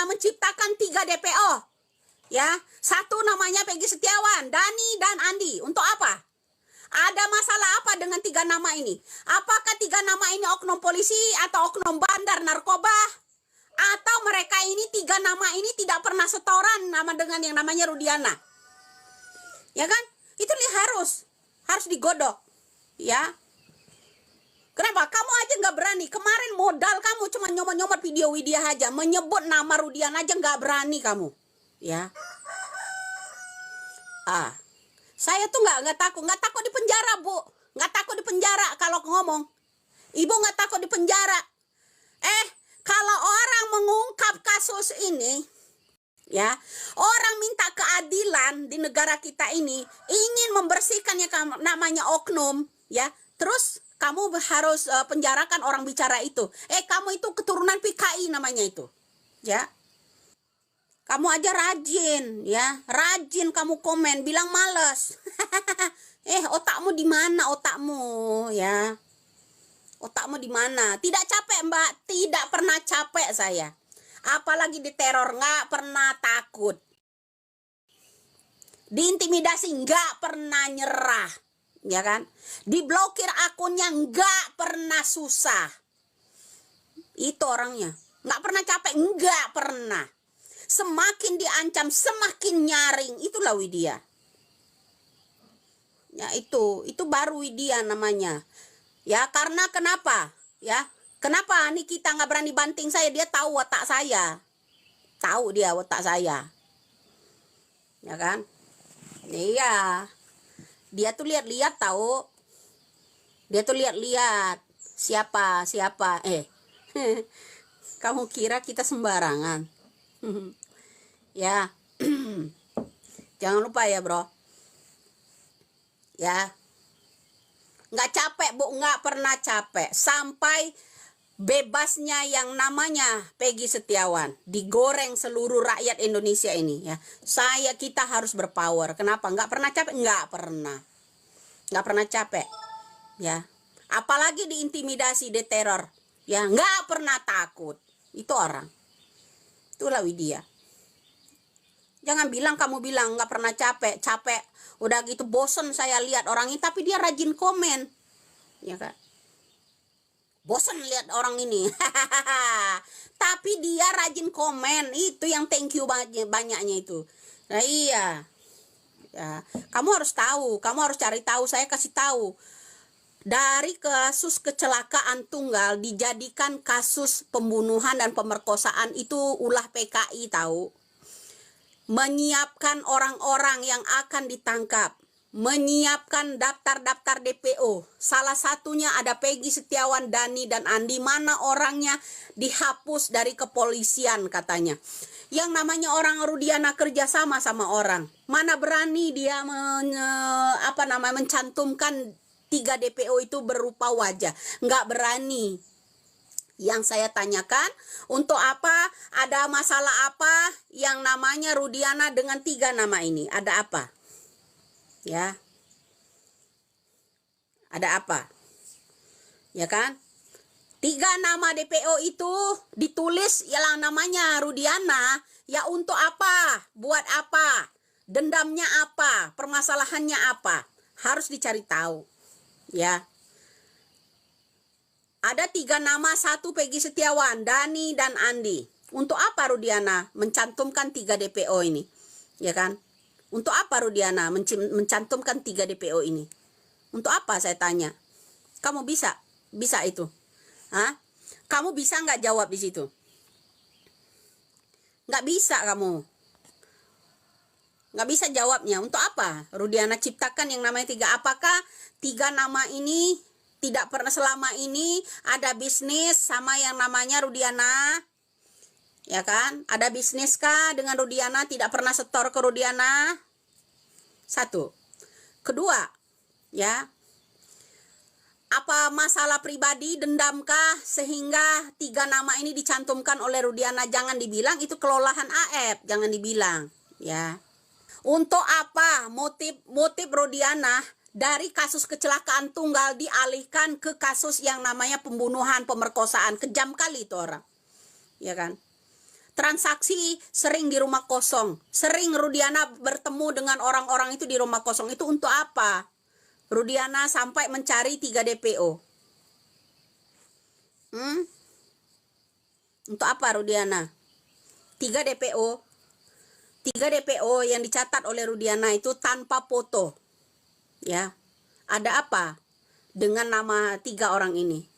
menciptakan 3 DPO. Ya, satu namanya Peggy Setiawan, Dani dan Andi. Untuk apa? Ada masalah apa dengan 3 nama ini? Apakah 3 nama ini oknum polisi atau oknum bandar narkoba? Atau mereka ini 3 nama ini tidak pernah setoran nama dengan yang namanya Rudiana? Ya kan? Itu harus digodok. Ya. Kenapa? Kamu aja nggak berani. Kemarin modal kamu cuma nyomot-nyomot video Widya aja, menyebut nama Rudiana aja nggak berani kamu. Ya. Saya tuh nggak takut di penjara, Bu. Nggak takut di penjara kalau ngomong. Ibu nggak takut di penjara. Kalau orang mengungkap kasus ini, ya, orang minta keadilan di negara kita ini, ingin membersihkan yang namanya oknum, ya, terus kamu harus penjarakan orang bicara itu. Kamu itu keturunan PKI namanya itu, ya. Kamu aja rajin, ya, rajin kamu komen, bilang males. Otakmu di mana otakmu, ya? Otakmu di mana? Tidak capek, Mbak, tidak pernah capek saya. Apalagi diteror, nggak pernah takut. Diintimidasi, nggak pernah nyerah, ya kan? Diblokir akunnya, nggak pernah susah. Itu orangnya, nggak pernah capek, nggak pernah. Semakin diancam, semakin nyaring. Itulah Widya. Ya, itu baru Widya namanya. Ya, karena kenapa? Ya, kenapa Nikita nggak berani banting saya? Dia tahu watak saya. Tahu dia watak saya. Ya kan? Iya. Dia tuh lihat-lihat tahu. Dia tuh lihat-lihat. Siapa? Kamu kira kita sembarangan? Ya. Jangan lupa ya, Bro. Ya. Nggak capek, Bu, nggak pernah capek. Sampai bebasnya yang namanya Peggy Setiawan. Digoreng seluruh rakyat Indonesia ini, ya. Kita harus berpower. Kenapa? Nggak pernah capek? Nggak pernah. Nggak pernah capek. Ya. Apalagi diintimidasi, diteror. Ya, nggak pernah takut. Itu orang. Itulah Widya. Jangan kamu bilang nggak pernah capek. Udah gitu bosen saya lihat orang ini, tapi dia rajin komen. Ya kan? Bosen lihat orang ini. Tapi dia rajin komen. Itu yang thank you banyaknya itu. Nah, iya. Ya, kamu harus tahu, kamu harus cari tahu, saya kasih tahu. Dari kasus kecelakaan tunggal dijadikan kasus pembunuhan dan pemerkosaan, itu ulah PKI tahu. Menyiapkan orang-orang yang akan ditangkap, menyiapkan daftar-daftar DPO. Salah satunya ada Peggy Setiawan, Dani dan Andi. Mana orangnya? Dihapus dari kepolisian katanya. Yang namanya orang Rudiana kerja sama orang. Mana berani dia mencantumkan 3 DPO itu berupa wajah? Nggak berani. Yang saya tanyakan, untuk apa? Ada masalah apa yang namanya Rudiana dengan 3 nama ini? Ada apa? Ya. Ada apa? Ya kan? 3 nama DPO itu ditulis yang namanya Rudiana. Ya, untuk apa? Buat apa? Dendamnya apa? Permasalahannya apa? Harus dicari tahu. Ya. Ada 3 nama, 1 Peggy Setiawan, Dani dan Andi. Untuk apa Rudiana mencantumkan 3 DPO ini? Ya kan? Untuk apa Rudiana mencantumkan 3 DPO ini? Untuk apa saya tanya? Kamu bisa itu? Hah? Kamu bisa nggak jawab di situ? Nggak bisa kamu. Nggak bisa jawabnya. Untuk apa Rudiana ciptakan yang namanya 3? Apakah 3 nama ini tidak pernah selama ini ada bisnis sama yang namanya Rudiana? Ya kan? Ada bisnis kah dengan Rudiana? Tidak pernah setor ke Rudiana? 1. Kedua, ya. Apa masalah pribadi, dendamkah sehingga 3 nama ini dicantumkan oleh Rudiana? Jangan dibilang itu kelolahan AF, jangan dibilang, ya. Untuk apa motif Rudiana dari kasus kecelakaan tunggal dialihkan ke kasus yang namanya pembunuhan, pemerkosaan? Kejam kali itu orang, ya kan? transaksi sering di rumah kosong. Sering Rudiana bertemu dengan orang-orang itu di rumah kosong. Itu untuk apa? Rudiana sampai mencari 3 DPO. Untuk apa Rudiana? 3 DPO. 3 DPO yang dicatat oleh Rudiana itu tanpa foto. Ya. Ada apa dengan nama 3 orang ini?